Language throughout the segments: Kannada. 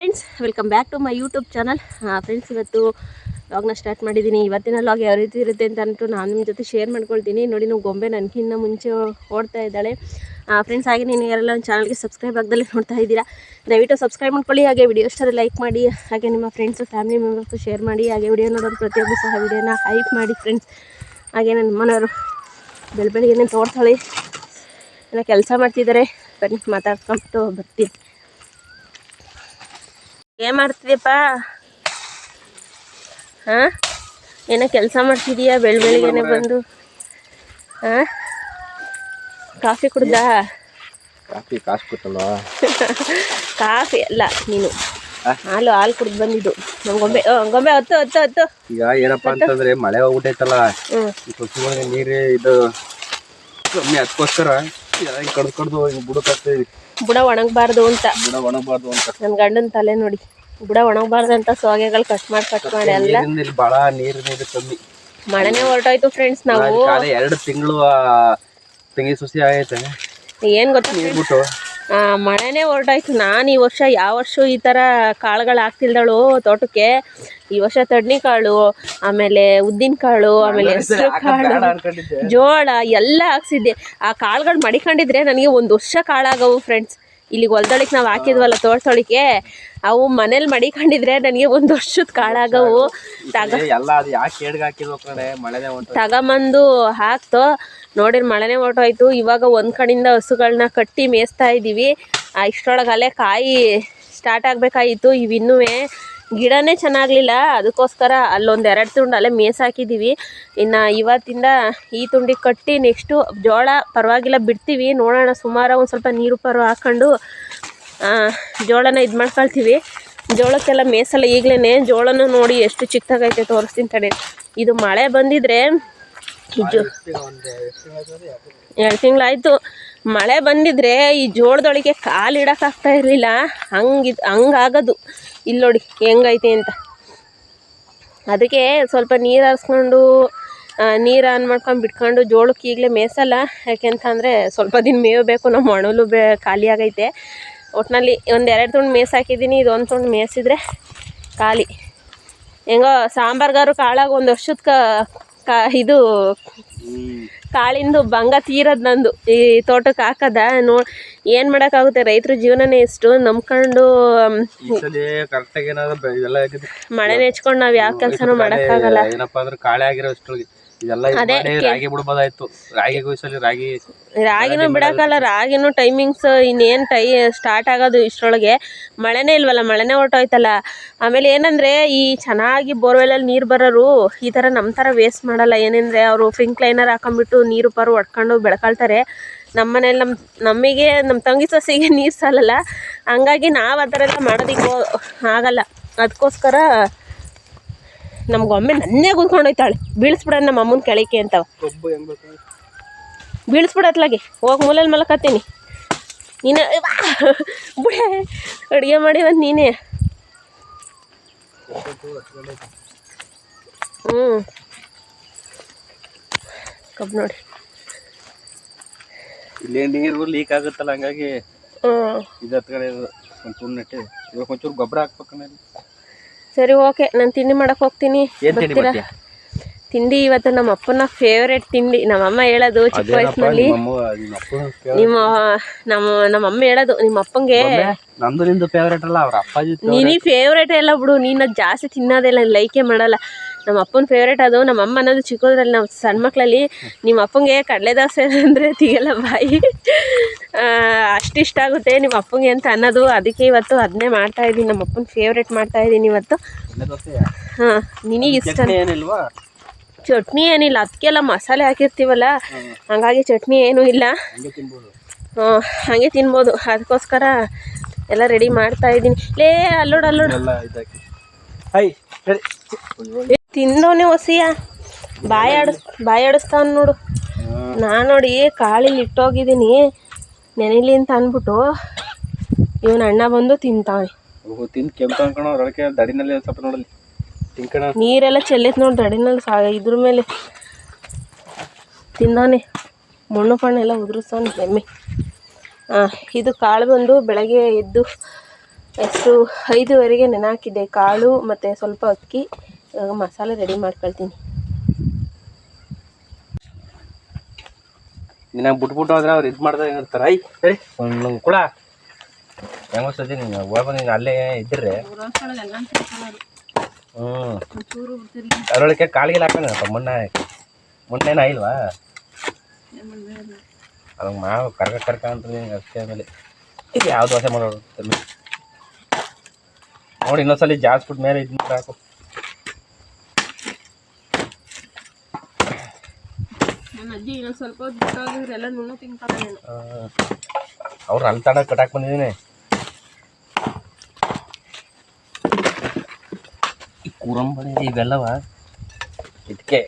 Friends, welcome back to my YouTube channel. Friends, ಇವತ್ತು ವ್ಲಾಗ್ನ ಸ್ಟಾರ್ಟ್ ಮಾಡಿದ್ದೀನಿ. ಇವತ್ತಿನ ವ್ಲಾಗ್ ಯಾವ ರೀತಿ ಇರುತ್ತೆ ಅಂತ ಅಂದ್ಬಿಟ್ಟು ನಾನು ನಿಮ್ಮ ಜೊತೆ ಶೇರ್ ಮಾಡ್ಕೊಳ್ತೀನಿ. ನೋಡಿ, ನಾವು ಗೊಂಬೆ ನನಗಿನ್ನ ಮುಂಚೆ ಓಡ್ತಾ ಇದ್ದಾಳೆ. ಫ್ರೆಂಡ್ಸ್, ಹಾಗೆ ನೀವು ಯಾರೆಲ್ಲ ನನ್ನ ಚಾನಲ್ಗೆ ಸಬ್ಸ್ಕ್ರೈಬ್ ಆಗದಲ್ಲಿ ನೋಡ್ತಾ ಇದ್ದೀರಾ, ದಯವಿಟ್ಟು ಸಬ್ಸ್ಕ್ರೈಬ್ ಮಾಡ್ಕೊಳ್ಳಿ. ಹಾಗೆ ವಿಡಿಯೋ ಇಷ್ಟ ಲೈಕ್ ಮಾಡಿ, ಹಾಗೆ ನಿಮ್ಮ ಫ್ರೆಂಡ್ಸು ಫ್ಯಾಮಿಲಿ ಮೆಂಬರ್ಸು ಶೇರ್ ಮಾಡಿ. ಹಾಗೆ ವಿಡಿಯೋ ನೋಡೋದು ಪ್ರತಿಯೊಬ್ಬರು ಸಹ ವಿಡಿಯೋನ ಹೈಪ್ ಮಾಡಿ ಫ್ರೆಂಡ್ಸ್. ಹಾಗೆ ನನ್ನ ಮನೆಯವರು ಬೆಳಗ್ಗೆ ತೋಡ್ತಾಳೆ, ಎಲ್ಲ ಕೆಲಸ ಮಾಡ್ತಿದ್ದಾರೆ. ಬನ್ನಿ ಮಾತಾಡ್ಕೊಂಡು ಬರ್ತೀನಿ. ಏನು ಮಾಡ್ತಿದ್ಯಪ್ಪ? ಹಾಂ, ಏನೋ ಕೆಲಸ ಮಾಡ್ತಿದೀಯಾ ಬೆಳಗ್ಗೆನೆ ಬಂದು? ಹಾಂ, ಕಾಫಿ ಕುಡ್ದಾ? ಕಾಫಿ ಕಾಸು ಕೊಟ್ಟಲ್ವಾ? ಕಾಫಿ ಅಲ್ಲ, ನೀನು ಹಾಲು ಕುಡ್ದು ಬಂದಿದ್ದು. ನಮ್ಮ ಗೊಂಬೆ ಹತ್ತು. ಈಗ ಏನಪ್ಪಾ ಅಂತಂದ್ರೆ ಮಳೆ ಹೋಗ್ಬಿಟ್ಟೈತಲ್ಲ, ಸೊಸೆಗಳಿಗೆ ನೀರೇ ಇದು ಕಮ್ಮಿ, ಅದಕ್ಕೋಸ್ಕರ ಕಡ್ದು ಹಿಂಗ್ ಬುಡಕಾಗ್ತದೆ. ಬುಡ ಒಣಗಬಾರ್ದು ಅಂತ ನನ್ನ ಗಂಡನ ತಲೆ ನೋಡಿ. ಬುಡ ಒಣಗಬಾರ್ದು ಅಂತ ಸೋಗೆಗಳು ಕಟ್ ಮಾಡಿ ಎಲ್ಲ ಭಾಳ ನೀರು ಕಮ್ಮಿ. ಮಳೆನೇ ಹೊರಟೋಯ್ತು ಫ್ರೆಂಡ್ಸ್. ನಾವು 2 ತಿಂಗಳು ತೆಂಗಿ ಸುಸಿ ಆಗೈತೆ. ಏನು ಗೊತ್ತಾ, ಮಳೆನೇ ಹೊರಟಾಯ್ತು. ನಾನು ಈ ವರ್ಷ ಯಾವ ವರ್ಷ ಈ ಥರ ಕಾಳುಗಳು ಹಾಕ್ತಿಲ್ದಳು ತೋಟಕ್ಕೆ. ಈ ವರ್ಷ ತಡ್ನಿ ಕಾಳು, ಆಮೇಲೆ ಉದ್ದಿನ ಕಾಳು, ಆಮೇಲೆ ಹೆಸರು ಕಾಳು, ಜೋಳ ಎಲ್ಲ ಹಾಕ್ಸಿದ್ದೆ. ಆ ಕಾಳುಗಳು ಮಡಿಕೊಂಡಿದ್ರೆ ನನಗೆ 1 ವರ್ಷ ಕಾಳಾಗವು ಫ್ರೆಂಡ್ಸ್. ಇಲ್ಲಿಗೆ ಹೊಲ್ದೊಳಿಗೆ ನಾವು ಹಾಕಿದ್ವಲ್ಲ ತೋಟದೊಳಿಗೆ, ಅವು ಮನೇಲಿ ಮಡಿಕೊಂಡಿದ್ರೆ ನನಗೆ 1 ವರ್ಷದ ಕಾಳಾಗವು. ತಗೊಂಬಂದು ಹಾಕ್ತು. ನೋಡಿರಿ, ಮಳೆನೇ ಹೊರಟೋಯ್ತು. ಇವಾಗ ಒಂದು ಕಡೆಯಿಂದ ಹಸುಗಳನ್ನ ಕಟ್ಟಿ ಮೇಯಿಸ್ತಾ ಇದ್ದೀವಿ. ಇಷ್ಟರೊಳಗೆ ಅಲ್ಲೇ ಕಾಯಿ ಸ್ಟಾರ್ಟ್ ಆಗಬೇಕಾಗಿತ್ತು. ಇವಿನ್ನೂ ಗಿಡನೇ ಚೆನ್ನಾಗಲಿಲ್ಲ, ಅದಕ್ಕೋಸ್ಕರ ಅಲ್ಲೊಂದು 2 ತುಂಡು ಅಲ್ಲೇ ಮೇಯ್ಸಾಕಿದ್ದೀವಿ. ಇನ್ನು ಇವತ್ತಿಂದ ಈ ತುಂಡಿಗೆ ಕಟ್ಟಿ ನೆಕ್ಸ್ಟು ಜೋಳ ಪರವಾಗಿಲ್ಲ ಬಿಡ್ತೀವಿ. ನೋಡೋಣ, ಸುಮಾರು ಒಂದು ಸ್ವಲ್ಪ ನೀರು ಹಾಕ್ಕೊಂಡು ಜೋಳನ ಇದು ಮಾಡ್ಕೊಳ್ತೀವಿ. ಜೋಳಕ್ಕೆಲ್ಲ ಮೇಸಲ್ಲ ಈಗಲೇ. ಜೋಳನೂ ನೋಡಿ ಎಷ್ಟು ಚಿಕ್ಕದಾಗೈತೆ, ತೋರಿಸ್ತೀನಿ ತಡೆ. ಇದು ಮಳೆ ಬಂದಿದ್ರೆ 2 ತಿಂಗಳಾಯಿತು. ಮಳೆ ಬಂದಿದ್ರೆ ಈ ಜೋಳದೊಳಗೆ ಕಾಲು ಇಡೋಕ್ಕಾಗ್ತಾ ಇರಲಿಲ್ಲ. ಹಂಗಾಗೋದು. ಇಲ್ಲಿ ನೋಡಿ ಹೆಂಗೈತೆ ಅಂತ. ಅದಕ್ಕೆ ಸ್ವಲ್ಪ ನೀರು ಹರಿಸ್ಕೊಂಡು ನೀರು ಆನ್ ಮಾಡ್ಕೊಂಡು ಬಿಟ್ಕೊಂಡು ಜೋಳಕ್ಕೆ ಈಗಲೇ ಮೇಸಲ್ಲ. ಯಾಕೆಂತಂದರೆ ಸ್ವಲ್ಪ ದಿನ ಮೇವು ಬೇಕು. ನಮ್ಮ ಒಣಲು ಖಾಲಿ ಆಗೈತೆ. ಒಟ್ಟಿನಲ್ಲಿ ಒಂದು 2 ತುಂಡು ಮೇಯ್ಸಾಕಿದ್ದೀನಿ. ಇದು 1 ತುಂಡು ಮೇಯಿಸಿದ್ರೆ ಖಾಲಿ. ಹೆಂಗೋ ಸಾಂಬಾರ್ಗಾರು ಕಾಳಾಗ 1 ವರ್ಷದ ಇದು ಕಾಳಿಂದು ಭಂಗ ತೀರದು ನಂದು. ಈ ತೋಟಕ್ಕೆ ಹಾಕದ ಏನು ಮಾಡೋಕ್ಕಾಗುತ್ತೆ, ರೈತರ ಜೀವನನೇ ಇಷ್ಟು ನಂಬ್ಕೊಂಡು ಮಳೆ ನೆಚ್ಕೊಂಡು ನಾವು ಯಾವ ಕೆಲಸನೂ ಮಾಡೋಕ್ಕಾಗಲ್ಲ. ರಾಗಿನೂ ಬಿಡೋಕ್ಕಲ್ಲ. ರಾಗಿನೂ ಟೈಮಿಂಗ್ಸ್ ಇನ್ನೇನು ಸ್ಟಾರ್ಟ್ ಆಗೋದು ಇಷ್ಟರೊಳಗೆ. ಮಳೆನೇ ಇಲ್ವಲ್ಲ, ಮಳೆನೇ ಹೊರಟೋಯ್ತಲ್ಲ. ಆಮೇಲೆ ಏನಂದರೆ, ಈ ಚೆನ್ನಾಗಿ ಬೋರ್ವೆಲಲ್ಲಿ ನೀರು ಬರೋರು ಈ ಥರ ನಮ್ಮ ಥರ ವೇಸ್ಟ್ ಮಾಡಲ್ಲ. ಏನಂದರೆ, ಅವರು ಸ್ಪ್ರಿಂಕ್ಲೈನರ್ ಹಾಕೊಂಡ್ಬಿಟ್ಟು ನೀರು ಹೊಡ್ಕೊಂಡು ಬೆಳ್ಕೊಳ್ತಾರೆ. ನಮ್ಮ ಮನೇಲಿ ನಮಗೆ ನಮ್ಮ ತಂಗಿ ಸೊಸೆಗೆ ನೀರು ಸಾಲಲ್ಲ. ಹಂಗಾಗಿ ನಾವು ಆ ಥರ ಎಲ್ಲ ಮಾಡೋದಕ್ಕೆ ಆಗಲ್ಲ. ಅದಕ್ಕೋಸ್ಕರ ನಮ್ಮ ಗೊಂಬೆ ನನ್ನೇ ಕೂತ್ಕೊಂಡೋಯ್ತಾಳೆ. ಬೀಳಿಸ್ಬಿಡ ನಮ್ಮ ಅಮ್ಮನ ಕೆಳಕ್ಕೆ ಅಂತವ. ಬೀಳಿಸ್ಬಿಡತ್ಲಾಗೆ ಹೋಗಿ ಮೂಲಲ್ಲಿ ಮಲಕತ್ತೀನಿ. ನೀನು ಬಿಡೆ, ಅಡುಗೆ ಮಾಡಿ ಬಂದು ನೀನೇ. ಕಬ್ಬು ನೋಡಿ, ಇಲ್ಲಿ ನೀರು ಲೀಕ್ ಆಗುತ್ತಲ್ಲ, ಹಂಗಾಗಿ ಒಂಚೂರು ಗೊಬ್ಬರ ಹಾಕ್ಬೇಕು. ಸರಿ, ಓಕೆ. ನಾನು ತಿಂಡಿ ಮಾಡಕ್ಕೆ ಹೋಗ್ತೀನಿ. ಬರ್ತೀರಾ? ತಿಂಡಿ ನಮ್ಮ ಅಪ್ಪನ ಫೇವ್ರೇಟ್ ತಿಂಡಿ. ನಮ್ಮಮ್ಮ ಹೇಳೋದು ಚಿಕ್ಕ ವಯಸ್ಸಿನಲ್ಲಿ. ನಮ್ಮಮ್ಮ ಹೇಳೋದು, ನಿಮ್ಮ ಅಪ್ಪಂಗೆ ನೀನು ಫೇವ್ರೇಟ್ ಎಲ್ಲ ಬಿಡು, ನೀನು ಜಾಸ್ತಿ ತಿನ್ನೋದಿಲ್ಲ, ಲೈಕೇ ಮಾಡಲ್ಲ. ನಮ್ಮ ಅಪ್ಪನ ಫೇವ್ರೇಟ್ ಅದು. ನಮ್ಮಮ್ಮ ಅನ್ನೋದು ಚಿಕ್ಕದ್ರಲ್ಲಿ, ನಾವು ಸಣ್ಣ ಮಕ್ಕಳಲ್ಲಿ, ನಿಮ್ಮ ಅಪ್ಪಂಗೆ ಕಡಲೆ ದೋಸೆ ಅಂದರೆ ತೆಗಿಯಲ್ಲ ಬಾಯಿ, ಅಷ್ಟಿಷ್ಟ ಆಗುತ್ತೆ ನಿಮ್ಮ ಅಪ್ಪಂಗೆ ಅಂತ ಅನ್ನೋದು. ಅದಕ್ಕೆ ಇವತ್ತು ಅದನ್ನೇ ಮಾಡ್ತಾಯಿದ್ದೀನಿ. ನಮ್ಮ ಅಪ್ಪನ ಫೇವ್ರೇಟ್ ಮಾಡ್ತಾಯಿದ್ದೀನಿ ಇವತ್ತು. ಹಾಂ, ನಿನಗೆ ಇಷ್ಟ. ಚಟ್ನಿ ಏನಿಲ್ಲ, ಅದಕ್ಕೆಲ್ಲ ಮಸಾಲೆ ಹಾಕಿರ್ತೀವಲ್ಲ, ಹಂಗಾಗಿ ಚಟ್ನಿ ಏನೂ ಇಲ್ಲ. ಹಾಗೆ ತಿನ್ಬೋದು. ಅದಕ್ಕೋಸ್ಕರ ಎಲ್ಲ ರೆಡಿ ಮಾಡ್ತಾಯಿದ್ದೀನಿ. ಅಲ್ಲೋಡು ತಿಂದವನೇ ಹೊಸಿಯ ಬಾಯಾಡಿಸ್ತಾವ ನೋಡು. ನಾನು ನೋಡಿ ಕಾಳಿಲಿ ಇಟ್ಟೋಗಿದ್ದೀನಿ ನೆನೆಲಿ ಅಂತ ಅಂದ್ಬಿಟ್ಟು, ಇವನ ಅಣ್ಣ ಬಂದು ತಿಂತಾವೆ. ನೀರೆಲ್ಲ ಚೆಲ್ಲೈತೆ ನೋಡಿ ದಡಿನಲ್ಲಿ. ಇದ್ರ ಮೇಲೆ ತಿಂದಾನೆ. ಮಣ್ಣು ಪಣ್ಣೆಲ್ಲ ಉದುರಿಸ್ತಾನೆ ಎಮ್ಮೆ. ಇದು ಕಾಳು ಬಂದು ಬೆಳಗ್ಗೆ ಎದ್ದು ಎಷ್ಟು 5:30ಗೆ ನೆನೆ ಕಾಳು ಮತ್ತು ಸ್ವಲ್ಪ ಅಕ್ಕಿ. ಇವಾಗ ಮಸಾಲೆ ರೆಡಿ ಮಾಡ್ಕೊಳ್ತೀನಿ. ನಿನ್ನ ಬಿಟ್ಬಿಟ್ಟು ಹೋದ್ರೆ ಅವ್ರು ಇದು ಮಾಡ್ದಾಗ ಇರ್ತಾರೆ. ಐ ಸರಿ ಒಂದು ಕೂಡ ಹೆಂಗೋ ಸತಿ ನೀನು ಹೋಗಿ ನೀನು ಅಲ್ಲೇ ಇದ್ದರೆ ಅದರೊಳಗೆ ಕಾಲಿಗೆ ಹಾಕೋಣಪ್ಪ. ಮೊನ್ನೆನ ಇಲ್ವಾ ಅವಾಗ ಮಾವು ಕರ್ಕ ಅಂತ ಅಷ್ಟೇ. ಆಮೇಲೆ ಇದು ಯಾವ ದೋಸೆ ಮಾಡೋದು ನೋಡಿ. ಇನ್ನೊಂದ್ಸಲಿ ಜಾಸ್ತಿ ಬಿಟ್ಟು ಮೇಲೆ ಇದು ಹಾಕು. ಅಜ್ಜಿ ಇನ್ನೊಂದು ಸ್ವಲ್ಪ ಬಿಟ್ಟೋಗಿದ್ರೆಲ್ಲ ನುಣ್ಣು ತಿನ್ಕೊಂಡು ಅವ್ರು ಅಲ್ಲಿ ತಡ ಕಟ್ಟಾಕ್ ಬಂದಿದ್ದೀನಿ. ಈ ಕೂರಂಬಳಿ ಇವೆಲ್ಲವ ಇದಕ್ಕೆ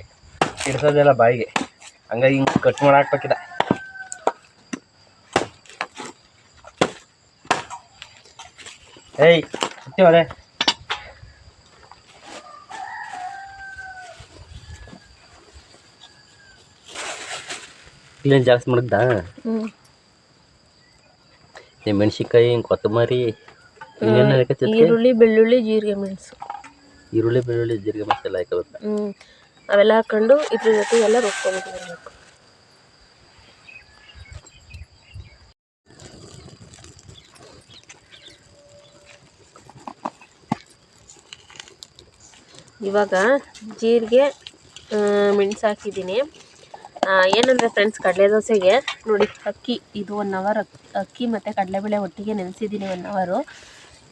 ಇಡ್ಸೋದೆಲ್ಲ ಬಾಯಿಗೆ, ಹಂಗಾಗಿ ಹಿಂಗೆ ಕಟ್ ಮಾಡಿ ಹಾಕ್ಬೇಕಿದ. ಏಯ್ ಸಿಗ್ತೀವರೇ ಇಲ್ಲೇನು ಜಾಸ್ತಿ ಮಾಡಿದ್ದ. ಮೆಣಸಿನ್ಕಾಯಿ, ಕೊತ್ತಂಬರಿ, ಈರುಳ್ಳಿ, ಬೆಳ್ಳುಳ್ಳಿ, ಜೀರಿಗೆ, ಮೆಣಸು. ಈರುಳ್ಳಿ, ಬೆಳ್ಳುಳ್ಳಿ, ಜೀರಿಗೆ ಮಸಾಲೆ ಹಾಕೋಬೇಕು. ಅವೆಲ್ಲ ಹಾಕೊಂಡು ಇದ್ರ ಜೊತೆ ಎಲ್ಲ ರುಬ್ಕೊಂಡು ಬರಬೇಕು. ಇವಾಗ ಜೀರಿಗೆ, ಮೆಣಸು ಹಾಕಿದ್ದೀನಿ. ಏನಂದರೆ ಫ್ರೆಂಡ್ಸ್, ಕಡಲೆ ದೋಸೆಗೆ ನೋಡಿ ಅಕ್ಕಿ ಇದು 1 ಅವರ್ ಅಕ್ಕಿ ಮತ್ತು ಕಡಲೆಬೇಳೆ ಒಟ್ಟಿಗೆ ನೆನೆಸಿದ್ದೀನಿ 1 ಅವರು.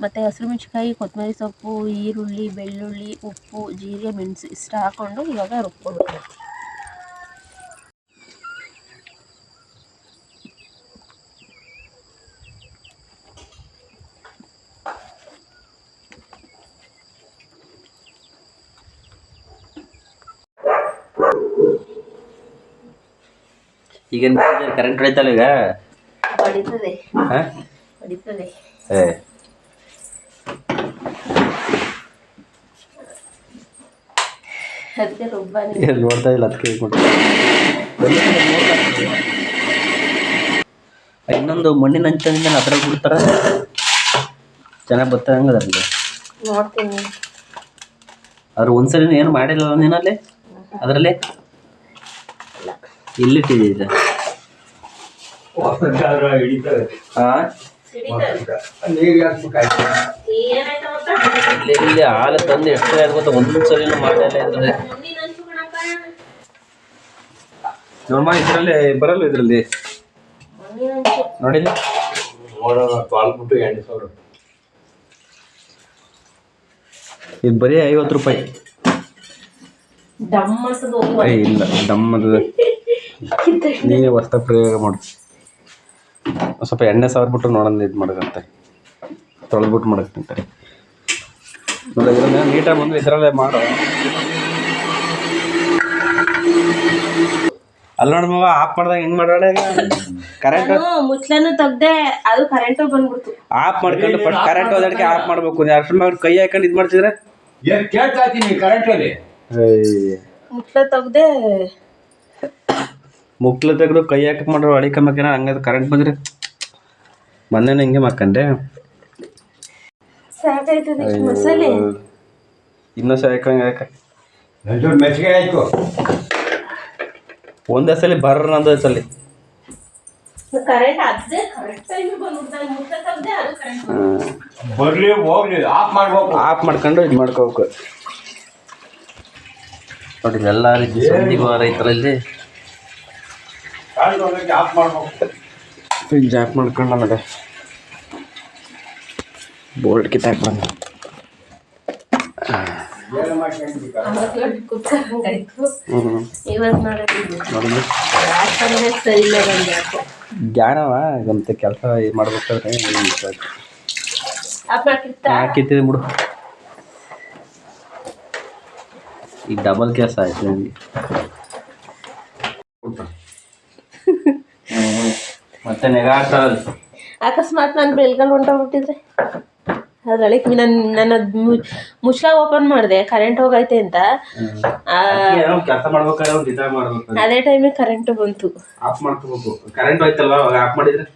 ಮತ್ತು ಹಸಿರು ಮೆಣಸಿನ್ಕಾಯಿ, ಕೊತ್ತಂಬರಿ ಸೊಪ್ಪು, ಈರುಳ್ಳಿ, ಬೆಳ್ಳುಳ್ಳಿ, ಉಪ್ಪು, ಜೀರಿಗೆ, ಮೆಣಸು ಇಷ್ಟು ಹಾಕ್ಕೊಂಡು ಇವಾಗ ರುಬ್ಕೊಂಡು ಈಗೇನು ಕರೆಂಟ್ ಹೊಡಿತಲ್ಲ ಈಗ? ಹೊಡಿತದೆ. ಅದಕ್ಕೆ ನೋಡ್ತಾ ಇಲ್ಲ, ಅದಕ್ಕೆ ಇನ್ನೊಂದು ಮಣ್ಣಿನ ಹಂಚದಿಂದ ಅದ್ರಲ್ಲಿ ಬಿಡ್ತಾರ, ಚೆನ್ನಾಗಿ ಬರ್ತಾರೆ ಹಂಗೆ ಅದರಲ್ಲಿ ನೋಡ್ತೀನಿ. ಅದ್ರ ಒಂದ್ಸರಿ ಏನು ಮಾಡಿಲ್ಲ ನೀನಲ್ಲಿ ಅದರಲ್ಲಿ? ಎಲ್ಲಿಟ್ಟಿದೆ ಇದು? ಇಲ್ಲಿ ಹಾಲು ತಂದು ಎಷ್ಟು ಆಗುತ್ತೆ ಒಂದ್ಸಲಿನೂ ಮಾಡಿಲ್ಲ ಇದ್ರಲ್ಲಿ. ನೋಡಮ್ಮ ಇದರಲ್ಲಿ ಬರಲ್ಲ, ಇದರಲ್ಲಿ ನೋಡಿಲ್ಲ. ಇದು ಬರೀ 50 ರೂಪಾಯಿ. ಇಲ್ಲ ದಮ್ಮದು ನೀನೇ ಹೊಸ್ತ ಪ್ರಯೋಗ ಮಾಡು. ಸ್ವಲ್ಪ ಎಣ್ಣೆ ಸಾವಿರ್ಬಿಟ್ಟು ನೋಡೋಣ ಇದು ಮಾಡೋದಂತೆ, ತೊಳೆದ್ಬಿಟ್ಟು ಮಾಡಕ್ಕಂತಾರೆ. ನೋಡಿ ಇದನ್ನ ನೀಟಾಗಿ ಬಂದು ಇದರಲ್ಲೇ ಮಾಡು. ಅಲ್ಲಿ ನೋಡಿ ಮಗ ಆಫ್ ಮಾಡಿದಾಗ ಹೆಂಗ್ ಮಾಡೋಣ? ಕರೆಂಟ್ ಮುಚ್ಚಲನ್ನು ತೆಗ್ದೆ, ಅದು ಕರೆಂಟ್ ಬಂದ್ಬಿಡ್ತು. ಆಫ್ ಮಾಡ್ಕೊಂಡು ಫಸ್ಟ್ ಕರೆಂಟ್ ಹೋದಕ್ಕೆ ಆಫ್ ಮಾಡ್ಬೇಕು. ಅಷ್ಟು ಕೈ ಹಾಕೊಂಡು ಇದು ಮಾಡ್ತಿದ್ರೆ ಕರೆಂಟ್ ಅಲ್ಲಿ ಮುಚ್ಚಲ ತೆಗ್ದೆ, ಮುಕ್ಳು ತೆಗೆದು ಕೈ ಹಾಕಕ್ಕೆ ಮಾಡೋ ಅಳಿಕಂಬೇಕೇನ ಹಂಗದು ಕರೆಂಟ್ ಬಂದ್ರೆ ಮೊನ್ನೆ ಹಿಂಗೆ ಮಾಡ್ಕೊಂಡೆ. ಸಾಕಾಯ್ತದೆ ಮಸಾಲೆ. ಇನ್ನೂ ಸಾಕಂಗೆ ಯಾಕೆ ಮೆಚ್ಚಿಗೆ ಆಯ್ತು. ಒಂದೇ ಸಲ ಬರ್ರ ಅಂದ ಸಲ ಕರೆಂಟ್ ಅದೇ ಕರೆಕ್ಟ್ ಟೈಮ್ ಬಂದ್ಬಿಡ್ತಾನೆ. ಮುಚ್ಚಲ ತೆಗ್ದೆ, ಅದು ಕರೆಂಟ್ ಬರ್ಲಿ ಹೋಗ್ಲಿ ಆಫ್ ಮಾಡ್ಬೇಕು. ಆಫ್ ಮಾಡ್ಕೊಂಡು ಇದು ಮಾಡ್ಕೋಬೇಕು ನೋಡಿ. ಎಲ್ಲ ರೀತಿ ಸಂದಿಗೂ ರೈತರಲ್ಲಿ ಆಫ್ ಮಾಡ್ಬೇಕು. ಫ್ರಿಜ್ ಆಫ್ ಮಾಡ್ಕೊಂಡು ನೋಡಿ ಬೋಲ್ಟ್ ಕಿತ್ತಾಕ್ಬಂದು ಜ್ಞಾನವ ಇದಂತ ಕೆಲಸ ಮಾಡ್ಬೇಕಾದ್ರೆ ಹಾಕಿತ್ತಿದೆ ಬಿಡು. ಈಗ ಡಬಲ್ ಕೆಲಸ ಆಯ್ತು ನನಗೆ. ಮತ್ತೆ ನೆಗ ಆಗ್ತಾರಲ್ಲ, ಅಕಸ್ಮಾತ್ ನಾನು ಬೆಳ್ಕೊಂಡು ಹೊಂಟೋಗ್ಬಿಟ್ಟಿದ್ರೆ ಅದ್ರೊಳಗೆ ನನ್ನ ಮುಚ್ಚಳ ಓಪನ್ ಮಾಡಿದೆ, ಕರೆಂಟ್ ಹೋಗೈತೆ ಅಂತ. ಕೆಲಸ ಮಾಡ್ಬೇಕಾದ್ರೆ ಅದೇ ಟೈಮಿಗೆ ಕರೆಂಟ್ ಬಂತು. ಆಫ್ ಮಾಡ್ಕೋಬೇಕು. ಕರೆಂಟ್ ಹೋಯ್ತಲ್ವಾ, ಅವಾಗ ಆಫ್ ಮಾಡಿದ್ರೆ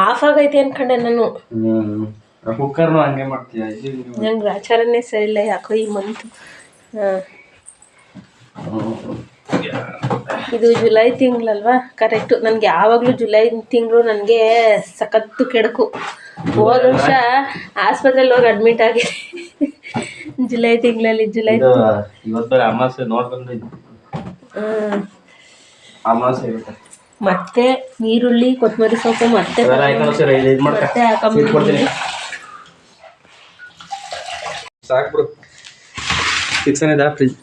ಆಫ್ ಆಗೈತೆ ಅನ್ಕೊಂಡೆ ನಾನು. ಕುಕ್ಕರ್ನು ಹಂಗೆ ಮಾಡ್ತೀಯ? ನಂಗೆ ಗ್ರಾಚಾರನೇ ಸರಿಯಿಲ್ಲ ಯಾಕೋ ಈ ಮಂತ್. ಇದು ಜುಲೈ ತಿಂಗಳಲ್ವಾ, ಕರೆಕ್ಟು. ನನಗೆ ಯಾವಾಗಲೂ ಜುಲೈ ತಿಂಗಳು ನನಗೆ ಸಖತ್ತು ಕೆಡಕು. ಹೋದ ವರ್ಷ ಆಸ್ಪತ್ರೆಯಲ್ಲಿ ಹೋಗಿ ಅಡ್ಮಿಟ್ ಆಗಿದೆ ಜುಲೈ ತಿಂಗಳಲ್ಲಿ. ಇವತ್ತು ಅಮಾಸೆ ನೋಡ್ಕೊಂಡು ಅಮಾಸೆ ಇರುತ್ತೆ. ಮತ್ತೆ ಈರುಳ್ಳಿ ಕೊತ್ತಂಬರಿ ಸೊಪ್ಪು ಮತ್ತೆ ಹಾಕೊಂಡ್ಬಿಡ್ತೀನಿ. ಸಾಕ್ಬಿಡು. ಫಿಕ್ಸನ್ ಇದೆ ಫ್ರಿಜ್.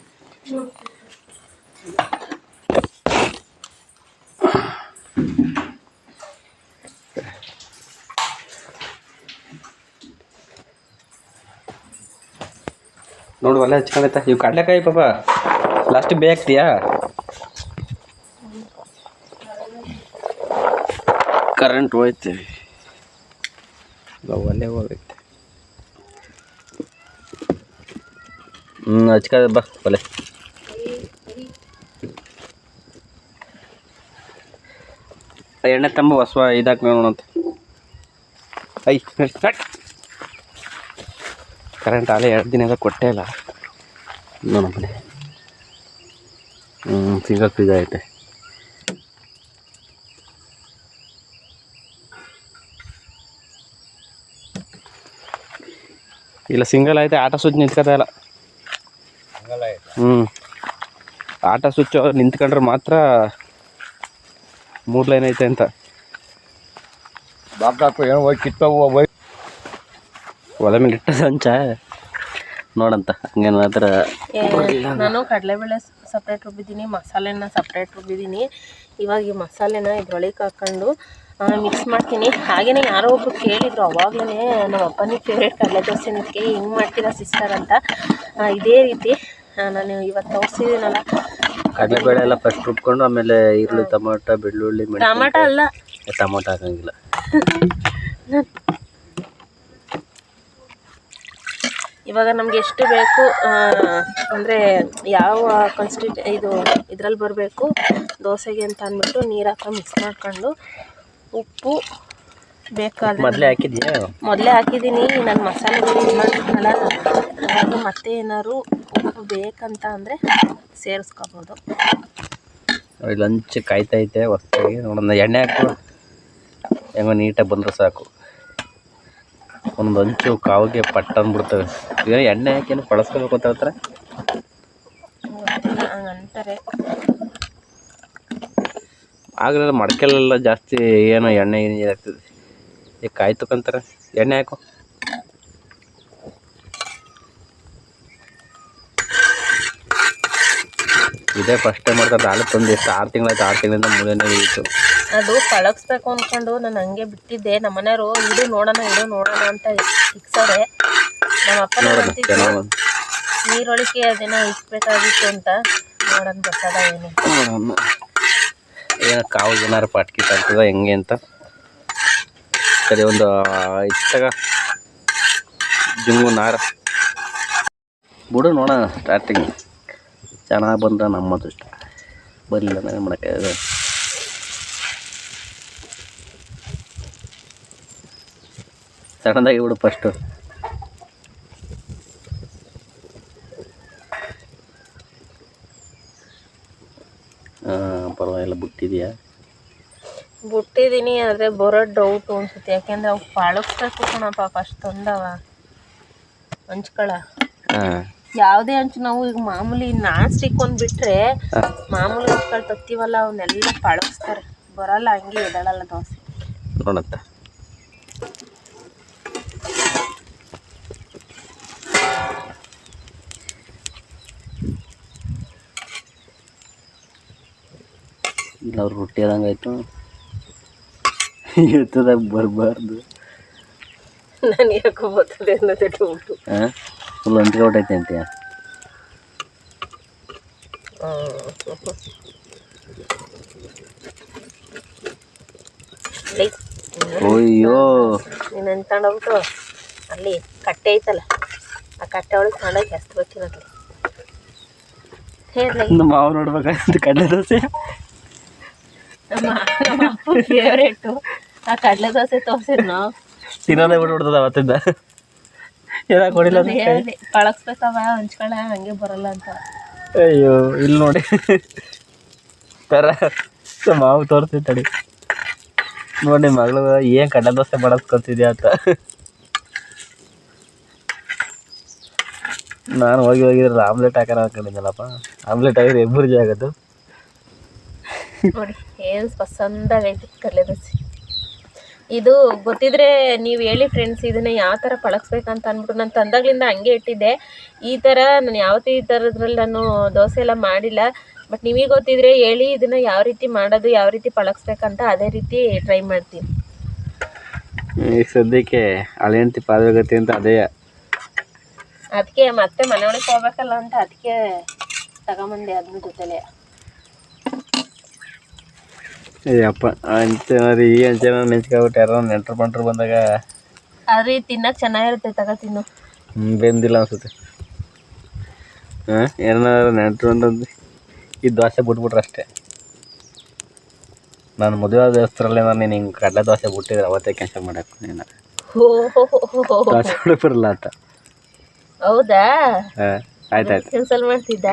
ನೋಡು ಒಳ್ಳೆ ಹಚ್ಕೊಂಡೈತ. ಇವು ಕಡಲೆಕಾಯಿ ಪಾಪ ಲಾಸ್ಟಿಗೆ ಬೇಯಕ್ತೀಯಾ? ಕರೆಂಟ್ ಹೋಯ್ತೆ, ಒಳ್ಳೆ ಹೋಗೈತೆ. ಹಚ್ಕದ ಬಾ ಒಲೆ. ಎಣ್ಣೆ ತಂಬ ಹೊಸ ಇದಾಕ ನೋಡಂತ. ಕರೆಂಟ್ ಆಲೇ 2 ದಿನ ಕೊಟ್ಟೇ ಇಲ್ಲ ನೋಡಪ್ಪನೆ. ಸಿಂಗಲ್ ಫ್ರಿಜ್ ಐತೆ. ಇಲ್ಲ ಸಿಂಗಲ್ ಐತೆ. ಆಟ ಸ್ವಿಚ್ ನಿಂತ್ಕೊತಾ ಇಲ್ಲ. ಆಟ ಸ್ವಿಚ್ ನಿಂತ್ಕೊಂಡ್ರೆ ಮಾತ್ರ 3 ಲೈನ್ ಐತೆ ಅಂತ. ಬಾಕಾಕು ಏನು ಹೋಗಿ ಕಿತ್ತವು ಒಲೆ ಮೇಲೆ ಇಟ್ಟ ಸಂಚ ನೋಡಂತ. ಹಂಗೇನು ಮಾತ್ರ ನಾನು ಕಡಲೆಬೇಳೆ ಸಪ್ರೇಟ್ ರುಬ್ಬಿದ್ದೀನಿ, ಮಸಾಲೆನ ಸಪ್ರೇಟ್ ರುಬ್ಬಿದ್ದೀನಿ. ಇವಾಗ ಈ ಮಸಾಲೆನ ಇದ್ರೊಳಗೆ ಹಾಕ್ಕೊಂಡು ಮಿಕ್ಸ್ ಮಾಡ್ತೀನಿ. ಹಾಗೆಯೇ ಯಾರೋ ಒಬ್ಬರು ಕೇಳಿದರು ಅವಾಗಲೇ, ನಮ್ಮ ಅಪ್ಪನಿಗೆ ಫೇವ್ರೇಟ್ ಕಡಲೆ ದೋಸೆ ನಿಮಗೆ ಹೆಂಗೆ ಮಾಡ್ತೀರಾ ಸಿಸ್ಟರ್ ಅಂತ. ಇದೇ ರೀತಿ ನಾನು ಇವತ್ತು ತೋರಿಸಿದ್ದೀನಲ್ಲ, ಕಡಲೆಬೇಳೆ ಎಲ್ಲ ಫಸ್ಟ್ ರುಬ್ಕೊಂಡು ಆಮೇಲೆ ಈರುಳ್ಳಿ, ಟೊಮೊಟೊ, ಬೆಳ್ಳುಳ್ಳಿ, ಟೊಮೊಟೊ ಅಲ್ಲ, ಟೊಮೊಟೊ ಹಾಕಂಗಿಲ್ಲ. ಇವಾಗ ನಮ್ಗೆ ಎಷ್ಟು ಬೇಕು ಅಂದರೆ ಯಾವ ಇದು ಇದ್ರಲ್ಲಿ ಬರಬೇಕು ದೋಸೆಗೆ ಅಂತ ಅಂದ್ಬಿಟ್ಟು ನೀರು ಹಾಕೊಂಡು ಮಿಕ್ಸ್ ಮಾಡ್ಕೊಂಡು, ಉಪ್ಪು ಬೇಕಾದ್ರೆ ಮೊದಲೇ ಹಾಕಿದ್ದೀನಿ. ನಾನು ಮಸಾಲೆ ಇದು ಮಾಡ್ಕೊಳ್ಳಲ್ಲ. ಹಾಗಾಗಿ ಮತ್ತೆ ಏನಾದ್ರು ಉಪ್ಪು ಬೇಕಂತ ಅಂದರೆ ಸೇರಿಸ್ಕೋಬೋದು. ಲಂಚ್ ಕಾಯ್ತೈತೆ ಹೊಸ್ತಾಗಿ. ನೋಡೋಣ ಎಣ್ಣೆ ಹಾಕು, ಹೆಂಗೋ ನೀಟಾಗಿ ಬಂದರೆ ಸಾಕು. ಒಂದು ಹಂಚು ಕಾವಿಗೆ ಪಟ್ಟ ಅಂದ್ಬಿಡ್ತವೆ. ಈಗ ಎಣ್ಣೆ ಹಾಕಿ ಬಳಸ್ಕೋಬೇಕು ಅಂತ ಹೇಳ್ತಾರೆ, ಅಂತಾರೆ. ಆಗಲೆಲ್ಲ ಮಡಕೆಲ್ಲ ಜಾಸ್ತಿ ಏನೋ ಎಣ್ಣೆ ಆಗ್ತದೆ. ಈಗ ಕಾಯಿ ತಗೊಂತಾರೆ, ಎಣ್ಣೆ ಹಾಕು. ಇದೇ ಫಸ್ಟ್ ಟೈಮ್ ಮಾಡ್ತಾರೆ. ಹಾಲು ತಂದು ಎಷ್ಟು 6 ತಿಂಗಳಾಯ್ತು. 6 ತಿಂಗಳಿಂದ ಮೂಲೆನೇ ಇತ್ತು. ಅದು ಪಳಗಿಸ್ಬೇಕು ಅಂದ್ಕೊಂಡು ನಾನು ಹಂಗೆ ಬಿಟ್ಟಿದ್ದೆ. ನಮ್ಮ ಮನೆಯವರು ಇಡು ನೋಡೋಣ ಅಂತ ಇಕ್ಸವ್ರೆ. ನಮ್ಮ ಅಪ್ಪ ನೀರೊಳಗೆ ಅದೇನೋ ಇಕ್ಬೇಕಾಗಿತ್ತು ಅಂತ ನೋಡೋಣ ಗೊತ್ತದ ಏನು. ಏನೋ ಕಾವು ಏನಾರು ಪಾಟ್ಕಿಟ್ ಆಗ್ತದ ಹೆಂಗೆ ಅಂತ. ಸರಿ, ಒಂದು ಇತ್ತಾಗ ಜುಂಗು ನಾರ ಬಿಡು ನೋಡೋಣ. ಸ್ಟಾರ್ಟಿಂಗ್ ಚೆನ್ನಾಗಿ ಬಂದ್ರೆ ನಮ್ಮದು ಇಷ್ಟ, ಬರಲಿಲ್ಲ ನಾನು ಮಾಡೋಕ್ಕೆ. ಸಡನ್ನಾಗಿ ಬಿಡು ಫಸ್ಟು. ಪರವಾಗಿಲ್ಲ, ಬಿಟ್ಟಿದ್ದೀನಿ. ಆದರೆ ಬರೋ ಡೌಟು ಅನ್ಸುತ್ತೆ, ಯಾಕೆಂದರೆ ಅವು ಪಳಗಿಸ್ಬೇಕು ಕಣಪ್ಪ ಫಸ್ಟ್ ತಂದವ ಹಂಚ್ಕೊಳ. ಯಾವುದೇ ಹಂಚು ನಾವು ಈಗ ಮಾಮೂಲಿ ನಾನ್ ಸ್ಟಿಕ್ ಒಂದು ಬಿಟ್ಟರೆ ಮಾಮೂಲಿ ಹಂಚ್ಗಳು ತತ್ತೀವಲ್ಲ ಅವನ್ನೆಲ್ಲ ಪಳಗಿಸ್ತಾರೆ, ಬರಲ್ಲ, ಹಂಗೆ ಎದಳಲ್ಲ ದೋಸೆ. ನೋಡಂತ ಇಲ್ಲ ಅವ್ರು ರೊಟ್ಟಿ ಆದಂಗಾಯ್ತು. ಎತ್ತದಾಗ ಬರಬಾರ್ದು. ನಾನು ಯಾಕೋ ಬರ್ತದೆ ಅನ್ನೋದೇ ಡೌಟು. ಫುಲ್ ಅಂಟ್ಕೊಬಿಟ್ಟೈತೆ ಅಂತೀಯ? ಅಯ್ಯೋ, ನೀನು ತಗೊಂಡೋಗ್ಬಿಟ್ಟು ಅಲ್ಲಿ ಕಟ್ಟೆ ಐತಲ್ಲ, ಆ ಕಟ್ಟೆ ಒಳಗೆ ತಗೊಂಡೋಗಿ ಎಸ್ಬೇಕಿರೋದು. ನಮ್ಮ ಮಾವು ನೋಡ್ಬೇಕಾಯ್ತು ಕಡಲೆ ದೋಸೆ. ನಮ್ಮ ಅಪ್ಪ ಫೇವ್ರೇಟು. ಆ ಕಡಲೆ ದೋಸೆ ತೋರ್ಸಿದ್ನು ತಿನ್ನೋದೇ ಬಿಟ್ಬಿಡ್ತದ ಅವತ್ತಿಂದ ಏನಾಗ ಕೊಡಿಲ್ಲ ಹೇಳಿ ಕಳಸ್ಬೇಕವ ಹಂಚ್ಕೊಳ ಹಂಗೆ ಬರಲ್ಲ ಅಂತ. ಅಯ್ಯೋ ಇಲ್ಲಿ ನೋಡಿ ತರ ಮಾವು ತೋರಿಸ್ತೀವಿ ತಡಿ ನೋಡಿ ಮಗಳು ಏನು ಕಡಲೆ ದೋಸೆ ಮಾಡಸ್ಕೊತಿದ್ಯಾ ಅಂತ. ನಾನು ಹೋಗಿದ್ರೆ ಆಮ್ಲೆಟ್ ಹಾಕೋಣ ಹಾಕೊಂಡಿದ್ದಲ್ಲಪ್ಪ, ಆಮ್ಲೆಟ್ ಆಗಿದ್ರೆ ಎಬ್ಬರ್ಜಿ ಆಗೋದು. ನೋಡಿ ಏನು ಪಸಂದಾಗೈತಿ ಕಡಲೆ ದೋಸೆ. ಇದು ಗೊತ್ತಿದ್ರೆ ನೀವು ಹೇಳಿ ಫ್ರೆಂಡ್ಸ್, ಇದನ್ನ ಯಾವ ಥರ ಪಳಗ್ಸ್ಬೇಕಂತ ಅಂದ್ಬಿಟ್ಟು ನಾನು ತಂದಾಗ್ಲಿಂದ ಹಂಗೆ ಇಟ್ಟಿದ್ದೆ. ಈ ಥರ ನಾನು ಯಾವತ್ತೂ ಈ ಥರದ್ರಲ್ಲಿ ನಾನು ದೋಸೆ ಎಲ್ಲ ಮಾಡಿಲ್ಲ. ಬಟ್ ನಿಮಗೆ ಗೊತ್ತಿದ್ರೆ ಹೇಳಿ ಇದನ್ನು ಯಾವ ರೀತಿ ಮಾಡೋದು, ಯಾವ ರೀತಿ ಪಳಗ್ಸ್ಬೇಕಂತ ಅದೇ ರೀತಿ ಟ್ರೈ ಮಾಡ್ತೀನಿ. ಈಗ ಸದ್ಯಕ್ಕೆ ಹಳೆಂಟಿ ಪಾದಗತಿ ಅಂತ ಅದೇ, ಅದಕ್ಕೆ ಮತ್ತೆ ಮನೆಯೊಳಗೆ ಹೋಗ್ಬೇಕಲ್ಲ ಅಂತ ಅದಕ್ಕೆ ತಗೊಂಬಂದೆ ಅದನ್ನ ಜೊತೆಲೆ. ಅಯ್ಯಪ್ಪ ಅಂಚೆ ಈ ಅಂಚೆ ನೆಂಚ್ಕೊಬಿಟ್ಟು ಯಾರೋ ನೆಂಟ್ರು ಬಂಟ್ರು ಬಂದಾಗ ಆದ್ರೆ ತಿನ್ನಕ್ಕೆ ಚೆನ್ನಾಗಿರುತ್ತೆ, ತಗೋ ತಿನ್ನು. ಬೆಂದಿಲ್ಲ ಅನ್ಸುತ್ತೆ. ಏನಾದ್ರು ನೆಂಟ್ರು ಅಂತಂದು ಈ ದೋಸೆ ಬಿಟ್ಬಿಟ್ರೆ ಅಷ್ಟೇ. ನಾನು ಮದುವೆ ಆದ ಹೆಸರಲ್ಲೇ ನಾನು ನೀನು ಹಿಂಗೆ ಕಡಲೆ ದೋಸೆ ಬಿಟ್ಟಿದ್ರೆ ಅವತ್ತೇ ಕ್ಯಾನ್ಸಲ್ ಮಾಡಕ್ಕೆ ನೀನು ದೋಸೆ ಬಿಡಕ್ಕೆ ಬರಲ್ಲ ಅಂತ. ಹೌದಾ? ಆಯ್ತಾಯ್ತು ಕ್ಯಾನ್ಸಲ್ ಮಾಡ್ತಿದ್ದ.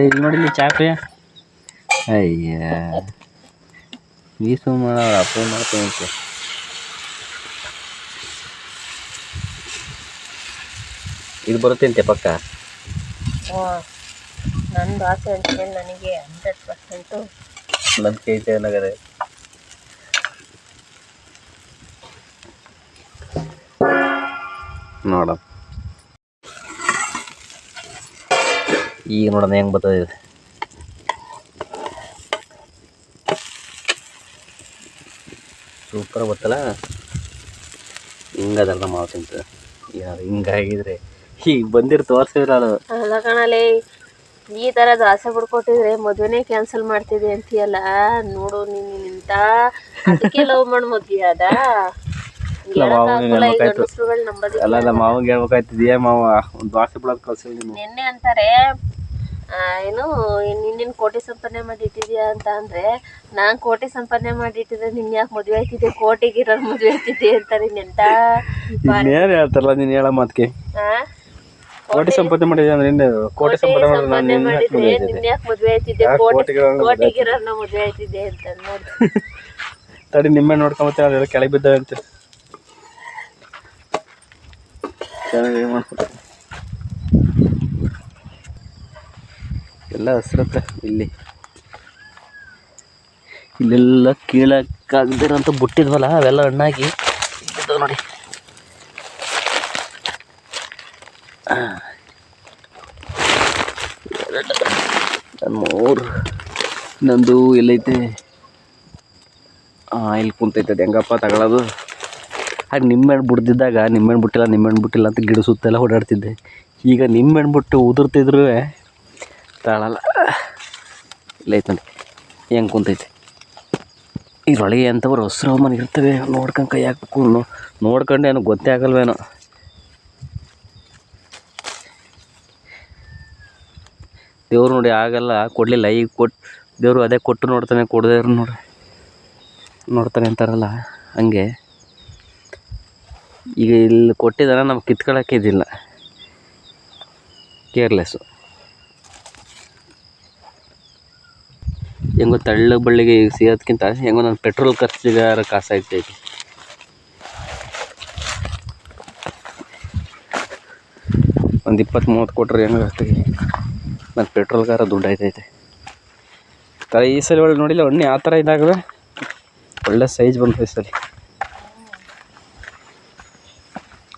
ಇಲ್ಲಿ ನೋಡಿಲಿ ಚಾಪೆ. ಅಯ್ಯ ನೀಸು ಮಾಡೋರು ಅಪ್ಪ ಮಾಡ್ತೇನೆ. ಇದು ಬರುತ್ತಂತೆ ಪಕ್ಕ. ನನ್ನ ದೋಸೆ ಅಂತ ನನಗೆ 100% ನಂಬಿಕೆ ಐತೆ ಏನಾಗದೆ. ನೋಡ ಈಗ ನೋಡೋಣ ಹೆಂಗೆ ಬರ್ತದೆ. ಸೂಪರ್ ಗೊತ್ತಲ್ಲ, ಹಿಂಗದಲ್ಲ ಮಾವು ತಿಂತದೆ. ಏನಾದ್ರು ಹಿಂಗಾಗಿದ್ರೆ ಈಗ ಬಂದಿರು ತೋರಿಸಿದ್ರೆ ಅಲ್ಲ ಕಣಲೆ, ಈ ಥರ ದೋಸೆ ಬಿಡ್ಕೊಟ್ಟಿದ್ರೆ ಮದುವೆನೇ ಕ್ಯಾನ್ಸಲ್ ಮಾಡ್ತಿದ್ದೆ ಅಂತೀಯಲ್ಲ. ನೋಡು ನೀನು ನಿಂತ ಅದಕ್ಕೆ ಲವ್ ಮಾಡಿ ಮದ್ವೆ ಅದ. ಅಲ್ಲ ನಮ್ಮ ಮಾವಂಗೆ ಹೇಳ್ಬೇಕಾಯ್ತಿದ್ಯಾ ಮಾವ ಒಂದು ದೋಸೆ ಬಿಡೋದು ಕಳ್ಸಿಲ್ಲ ನೀನು. ನಿನ್ನೆ ಅಂತಾರೆ ಏನು ನಿನ್ನ ಕೋಟಿ ಸಂಪಾದನೆ ಮಾಡಿ ಇಟ್ಟಿದ್ಯಾ ಅಂತ ಅಂದ್ರೆ, ನಾನು ಕೋಟಿ ಸಂಪಾದನೆ ಮಾಡಿ ಇಟ್ಟಿದ್ರೆ ನಿನ್ ಯಾಕೆ ಮದುವೆ ಆಯ್ತಿದ್ದೆ, ಕೋಟಿಗಿರೋ ಮದುವೆ ಆಯ್ತಿದ್ದೆ ಅಂತಾರೆ. ನಿಂತ ಇನ್ನೇನು ಹೇಳ್ತಾರಲ್ಲ ನೀನು ಹೇಳೋ ಮಾತಿಗೆ. ಕೋಟಿ ಸಂಪಾದನೆ ಮಾಡಿದ್ಯಾ ಅಂದ್ರೆ ನಿನ್ನೆ ಕೋಟಿ ಸಂಪಾದನೆ ಮಾಡಿದ್ರೆ ನಿನ್ ಯಾಕೆ ಮದುವೆ ಆಯ್ತಿದ್ದೆ, ಕೋಟಿಗಿರೋ ಮದುವೆ ಆಯ್ತಿದ್ದೆ ಅಂತ ನೋಡಿ. ತಡಿ ನಿಮ್ಮೆ ನೋಡ್ಕೊಂಬತ್ತೆ ಅದೆಲ್ಲ ಕೆಳಗೆ ಬಿದ್ದಾವೆ ಅಂತ ಚೆನ್ನಾಗಿ ಮಾಡ್ಕೊತ ಎಲ್ಲ ಹಸ್ರತ್ತ. ಇಲ್ಲೆಲ್ಲ ಕೀಳಕ್ಕಾಗ್ದಿರಂತ ಬಿಟ್ಟಿದ್ವಲ್ಲ ಅವೆಲ್ಲ ಹಣ್ಣಾಗಿ ನೋಡಿ. ಮೂರು ನಂದು ಎಲ್ಲೈತೆ, ಇಲ್ಲಿ ಕುಂತೈತೆ. ಅದು ಹೆಂಗಪ್ಪ ತಗೊಳ್ಳೋದು. ಹಾಗೆ ನಿಂಬೆಹಣ್ಣು ಬಿಡ್ದಿದ್ದಾಗ ನಿಂಬೆಹಣ್ಣು ಬಿಟ್ಟಿಲ್ಲ ಅಂತ ಗಿಡ ಸುತ್ತೆಲ್ಲ ಓಡಾಡ್ತಿದ್ದೆ. ಈಗ ನಿಂಬೆಹಣ್ಣು ಬಿಟ್ಟು ಉದುರ್ತಿದ್ರು ತಾಳಲ್ಲ. ಇಲ್ಲೈತೆ ನೋಡಿ ಹೆಂಗೆ ಕುಂತೈತೆ. ಇದ್ರೊಳಗೆ ಎಂಥವ್ರು ಹಸ್ರು ಮನೆ ಇರ್ತವೆ, ನೋಡ್ಕೊಂಡು ಕೈ ಹಾಕ್ಬೇಕು. ನೋಡ್ಕೊಂಡು ಏನೋ ಗೊತ್ತೇ ಆಗಲ್ವೇನೋ. ದೇವ್ರು ನೋಡಿ ಆಗಲ್ಲ ಕೊಡಲಿಲ್ಲ, ಈಗ ದೇವರು ಅದೇ ಕೊಟ್ಟು ನೋಡ್ತಾನೆ, ಕೊಡದೇವ್ರು ನೋಡ್ತಾನೆ ಅಂತಾರಲ್ಲ ಹಂಗೆ. ಈಗ ಇಲ್ಲಿ ಕೊಟ್ಟಿದ್ದಾನೆ, ನಮ್ಗೆ ಕಿತ್ಕೊಳ್ಳೋಕೆ ಇದಿಲ್ಲ, ಕೇರ್ಲೆಸ್ಸು. ಹೆಂಗೋ ತಳ್ಳ ಬಳ್ಳಿಗೆ ಈಗ ಸಿಗೋದಕ್ಕಿಂತ ಹೆಂಗೋ ನನ್ನ ಪೆಟ್ರೋಲ್ ಖರ್ಚಿಗಾರ ಕಾಸಾಗ್ತೈತಿ. ಒಂದು 20-30 ಕೊಟ್ಟರೆ ಹೆಂಗಾಗ್ತದೆ, ನನ್ನ ಪೆಟ್ರೋಲ್ಗಾರ ದುಡ್ಡು ಆಯ್ತೈತೆ. ಈ ಸಲ ಒಳ್ಳೆ ನೋಡಿಲ್ಲ ಒಣ್ಣೆ ಆ ಥರ ಇದಾಗವೆ, ಒಳ್ಳೆ ಸೈಜ್ ಬಂತು ಈ ಸಲ.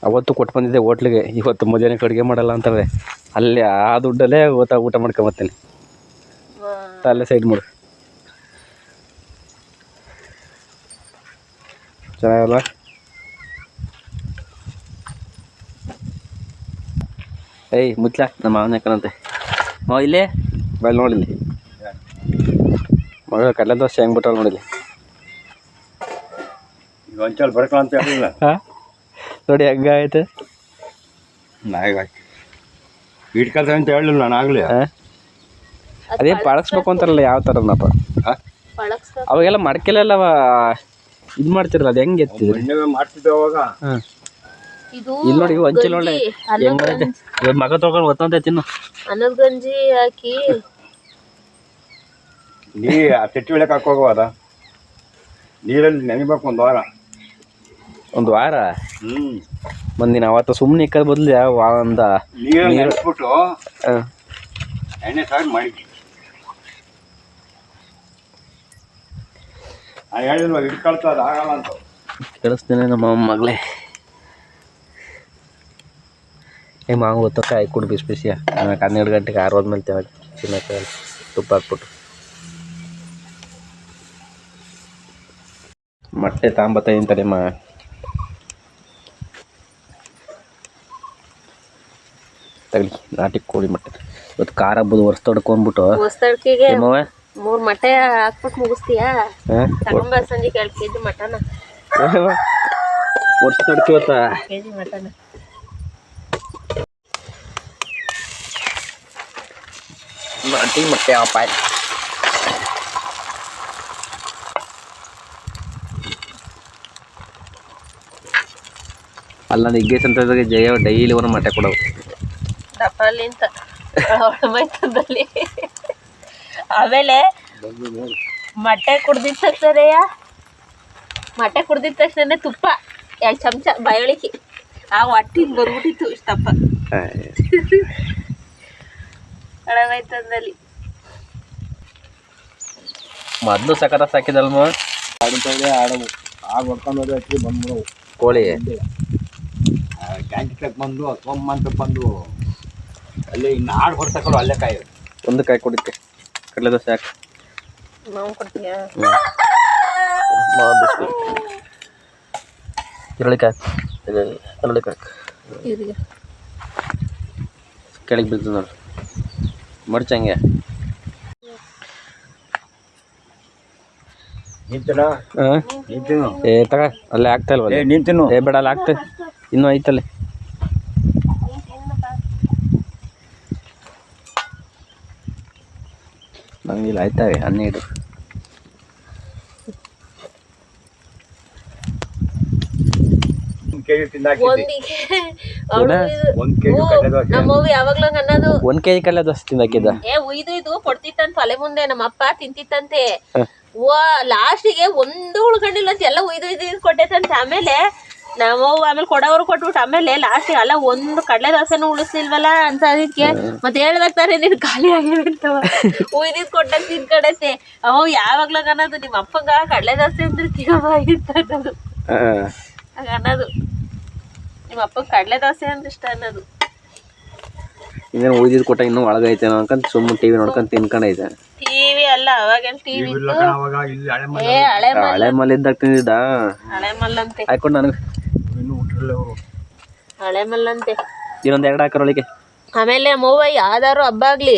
ಅವತ್ತು ಕೊಟ್ಟು ಬಂದಿದ್ದೆ ಹೋಟ್ಲಿಗೆ, ಇವತ್ತು ಮಧ್ಯಾಹ್ನಕ್ಕೆ ಅಡುಗೆ ಮಾಡಲ್ಲ ಅಂತಾರೆ. ಅಲ್ಲಿ ಆ ದುಡ್ಡಲ್ಲೇ ಊಟ ಮಾಡ್ಕೊಂಬರ್ತೀನಿ. ಅಲ್ಲೇ ಸೈಡ್ ಮಾಡು, ಚೆನ್ನಾಗಲ್ಲ. ಏಯ್ ಮುಚ್ಚಲ, ನಮ್ಮ ಮಾವನ ಯಾಕಂತೆ ಮಾವ ಇಲ್ಲೇ ಬಲ್ಲಿ ನೋಡಿಲಿ. ಮಗ ಕಡಲೆ ದೋಸೆ ಹೆಂಗೆ ಬಿಟ್ಟಾರ ನೋಡಿಲಿ. ಈಗ ಒಂಚೂರು ಬರ್ಕೊಳ್ಳೋ ಅಂತ ಹೇಳಿಲ್ಲ. ಹಾಂ ನೋಡಿ ಹೆಂಗಾಗೈತೆ. ಇಟ್ಕೊಳ್ತಾರೆ ಅಂತ ಹೇಳಿಲ್ಲ ನಾನು ಆಗಲಿ. ಅದೇನು ಪಾಳಿಸ್ಬೇಕು ಅಂತಾರಲ್ಲ, ಯಾವ ಥರನಪ್ಪ? ಅವಾಗೆಲ್ಲ ಮಡಕೆಲೆಲ್ಲ ಇದು ಮಾಡ್ತಿರಲ್ಲ ಅದು ಹೆಂಗೆ ಎತ್ತಿದ್ರಿ? ಎಣ್ಣೆ ಮಾಡ್ತಿದ್ದೆ ಅವಾಗ. ಹಾಂ ಇದು ಇಲ್ಲಿ ನೋಡಿ ಒಂಚಿಲ್ ಒಳ್ಳೆ ಹೆಂಗೈತೆ ಇವಾಗ ಮಗ ತೊಳ್ಕೊಂಡು ಒತ್ತಂತೆ ತಿನ್ನು. ಅನ್ನದ ಗಂಜಿ ಹಾಕಿ ಆ ಚಟ್ಟಿ ಒಳಗೆ ಹಾಕೋಗವಾದ ನೀರಲ್ಲಿ ನೆನಿಬೇಕು ಒಂದು ವಾರ. ಒಂದು ವಾರ? ಹ್ಞೂ. ಮಂದಿನ ಅವತ್ತು ಸುಮ್ಮನೆ ಇಕ್ಕದ ಬದಲು ಒಂದು ನೀರಲ್ಲಿ ನೆನೆಸ್ಬಿಟ್ಟು ಹಾಂ ಎಣ್ಣೆ ಸಾರು ಮಾಡಿದ್ವಿ. ನಾನು ಹೇಳಿಲ್ವ ಹಿಡ್ಕೊಳ್ತಾ ಅದು ಆಗಲ್ಲ ಅಂತ. ಕೇಳಿಸ್ತೀನಿ ನಮ್ಮ ಮಗಳೇ. ಮಾವು ಹೊತ್ತಕ್ಕೆ ಹಾಕಿ ಕೊಡು ಬಿಸಿ ಬಿಸಿಯ. 12 ಗಂಟೆಗೆ 6 ಹೋದ್ಮೇಲೆ ತಿನ್ನಕ್ಕೆ ತುಪ್ಪ ಹಾಕ್ಬಿಟ್ಟು ಮೊಟ್ಟೆ ತಾಂಬತ್ತೈದು ತಡೆಮ್ಮ. ತಗಲಿ ನಾಟಿ ಕೋಳಿ ಮೊಟ್ಟೆ. ಇವತ್ತು ಖಾರ ಹಬ್ಬದು ವರ್ಷ ತೊಡ್ಕೊಂಡ್ಬಿಟ್ಟು ಹೊಸ್ತಡ್ಕಿಗೆ 3 ಮೊಟ್ಟೆ ಹಾಕ್ಬಿಟ್ಟು ಮುಗಿಸ್ತೀಯಾ? ತಗೊಂಬ ಸಂಜೆ 2 kg ಮಟನ. ವರ್ಷ ತೊಡ್ಕಿ ಇವತ್ತ kg ಮಟನ. ನಾಟಿ ಮೊಟ್ಟೆ ಅಪ್ಪ. ಅಲ್ಲ ನಿಗ್ಗೇಶ್ ಅಂತ ಜಯ ಡೈಲಿ ಒಂದು ಮೊಟ್ಟೆ ಕೊಡೋದು ದಪ್ಪಲಿಂತ ಮೈತದಲ್ಲಿ. ಆಮೇಲೆ ಮೊಟ್ಟೆ ಕುಡ್ದಿದ ತಕ್ಷಣಯ ಮೊಟ್ಟೆ ಕುಡ್ದಿದ ತಕ್ಷಣ ತುಪ್ಪ 2 ಚಮಚ ಬಾಯೊಳಿಕೆ ಆ ಹೊಟ್ಟಿಗೆ ಬರ್ಬಿಟ್ಟಿತ್ತು ಇಷ್ಟಪ್ಪ ಹಳಮೈತಂದಲ್ಲಿ. ಮೊದಲು ಸಕರ ಸಾಕಿದಲ್ಮ ಆಡವು ಆಗ ಹೊಡ್ಕೊಂಡು ಹಚ್ಚಿ ಬಂದು ಕೋಳಿ ಟ್ಯಾಂಕಿ ತಕ್ಕ ಬಂದು ತೊಂಬಂತ ಬಂದು ಅಲ್ಲಿ ಇನ್ನು ಆಡು ಹೊಡ್ತಕ್ಕಳು ಅಲ್ಲೇ ಕಾಯಿ. ಒಂದು ಕಾಯಿ ಕೊಡಿಕ್ಕೆ ಕಡಲೆ ದೋಸೆ ಹಾಕಿ ನಾವು ಕೊಡ್ತೀಯಾ? ಈರುಳ್ಳಿಕಾಯಿ ಈರುಳ್ಳಿಕಾಯಿ ಇವ್ರಿಗೆ ಕೆಳಗೆ ಬೀಳ್ತದೆ ನೋಡಿ ಮಡ್ಚಂಗೆ. ನಿಂತನ ನಿಂತಿನು ಏ ತಗ ಅಲ್ಲೇ ಆಗ್ತಾ ಇಲ್ವಲ್ಲ? ನಿಂತಿನು ಏ ಬೇಡ ಅಲ್ಲಿ ಆಗ್ತದೆ ಇನ್ನೂ ಐತಲ್ಲಿ. ನಂಗೆ ಇಲ್ಲಿ ಆಯ್ತಾವೆ 12. ಕೆಜಿ ತಿಂದಾಕಿ ಒಂದಿಗೆ ಅವಳು ಒಂದು ಕೆಜಿ ಕಡಲೆ ದೋಸೆ ನಮ್ಮವ್ವ ಯಾವಾಗ್ಲೂ ಅನ್ನೋದು 1 kg ಕಡಲೆ ದೋಸೆ ತಿಂದಾಕಿದ್ದ. ಇದು ಕೊಡ್ತಿತ್ತಂತ ತಲೆ ಮುಂದೆ ನಮ್ಮ ಅಪ್ಪ ತಿಂತಿತ್ತಂತೆ. ಲಾಸ್ಟಿಗೆ ಒಂದು ಉಳ್ಕೊಂಡಿಲ್ಲ ಅಂತ ಎಲ್ಲ ಉಯ್ದು ಕೊಟ್ಟೈತಂತೆ. ಆಮೇಲೆ ನಮ್ಮವ್ವ ಆಮೇಲೆ ಕೊಡೋರು ಕೊಟ್ಬಿಟ್ಟು ಆಮೇಲೆ ಲಾಸ್ಟಿಗೆ ಅಲ್ಲ ಒಂದು ಕಡಲೆ ದೋಸೆನೂ ಉಳಿಸ್ಲಿಲ್ವಲ್ಲ ಅಂತ ಅದಕ್ಕೆ ಮತ್ತೆ ಹೇಳ್ಬೇಕಾರೆ ನೀನು ಖಾಲಿ ಆಗಿವೆ ಅಂತವ ಉಯ್ದಿದ್ ಕೊಟ್ಟಾಗ ತಿನ್ಕಡೈತೆ. ಅವ್ ಯಾವಾಗ್ಲಾಗ ಅನ್ನೋದು ನಿಮ್ಮ ಅಪ್ಪಂಗ ಕಡಲೆ ದೋಸೆ ಅಂದ್ರೆ ತಿನ್ನೋವಾಗಿತ್ತು ಅನ್ನೋದು. ಆಗ ಅನ್ನೋದು ನಿಮ್ಮ ಅಪ್ಪಂಗ ಕಡಲೆ ದೋಸೆ ಅಂದ್ರೆ ಇಷ್ಟ ಅನ್ನೋದು. ಇನ್ನೇನು ಉಯ್ದಿದ್ದು ಕೊಟ್ಟ ಇನ್ನೂ ಒಳಗೈತೇನೋ ಅನ್ಕೊಂತ ಸುಮ್ಮನೆ ಟಿವಿ ನೋಡ್ಕೊಂಡು ತಿನ್ಕೊಂಡೈತೆ. ಟಿವಿ ಅಲ್ಲ ಅವಾಗೇನು ಟಿವಿ ಇತ್ತು. ಅವಾಗ ಇಲ್ಲಿ ಹಳೆ ಮಲ್ ಇದ್ದಾಗ ತಿಂದಿದ್ದ ಹಳೆ ಮಲ್ಲಂತೆ ಹಾಕೊಂಡು ನನಗೆ ಇನ್ನೂ ಹುಟ್ಟಿರಲ್ಲ ಅವರು ಹಳೆ ಮಲ್ಲಂತೆ. ಇನ್ನೊಂದು 2 ಹಾಕೋರೊಳಗೆ. ಆಮೇಲೆ ನಮ್ಮವ್ವ ಯಾವ್ದಾರು ಹಬ್ಬ ಆಗ್ಲಿ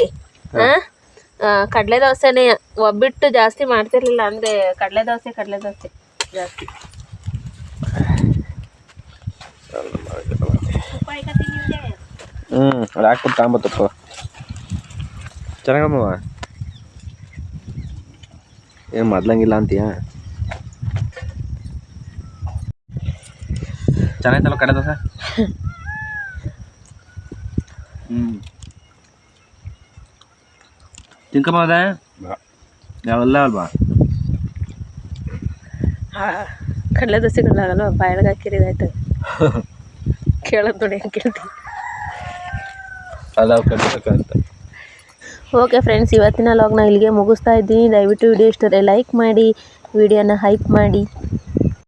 ಕಡಲೆ ದೋಸೆನೇ ಒಬ್ಬಿಟ್ಟು ಜಾಸ್ತಿ ಮಾಡ್ತಿರ್ಲಿಲ್ಲ. ಅಂದ್ರೆ ಕಡಲೆ ದೋಸೆ ಜಾಸ್ತಿ. ಅದು ಹಾಕ್ಬಿಟ್ಟು ತಾಂಬತ್ತಪ್ಪ ಚೆನ್ನಾಗಮ್ಮವ. ಏನು ಮೊದ್ಲಂಗಿಲ್ಲ ಅಂತೀಯ? ಚೆನ್ನಾಯ್ತಲ್ಲ ಕಡೆ ದೋಸೆ. ತಿನ್ಕೊಂಬೋದ ಯಾವೆಲ್ಲ ಅಲ್ವಾ? ಕಡಲೆ ದೋಸೆಗಳಾಗಲ್ವ ಬಾಯಿಗೆ ಹಾಕಿರಿದಾಯ್ತು. ಕೇಳೋದು ನೋಡಿ ಹೆಂಗೆ ಕೇಳ್ತೀನಿ. ಅದಾವ ಕಡಿಬೇಕಂತ. ಓಕೆ ಫ್ರೆಂಡ್ಸ್, ಇವತ್ತಿನ ಲಾಗ್ನ ಇಲ್ಲಿಗೆ ಮುಗಿಸ್ತಾ ಇದ್ದೀನಿ. ದಯವಿಟ್ಟು ವಿಡಿಯೋ ಇಷ್ಟರೇ ಲೈಕ್ ಮಾಡಿ, ವಿಡಿಯೋನ ಹೈಪ್ ಮಾಡಿ.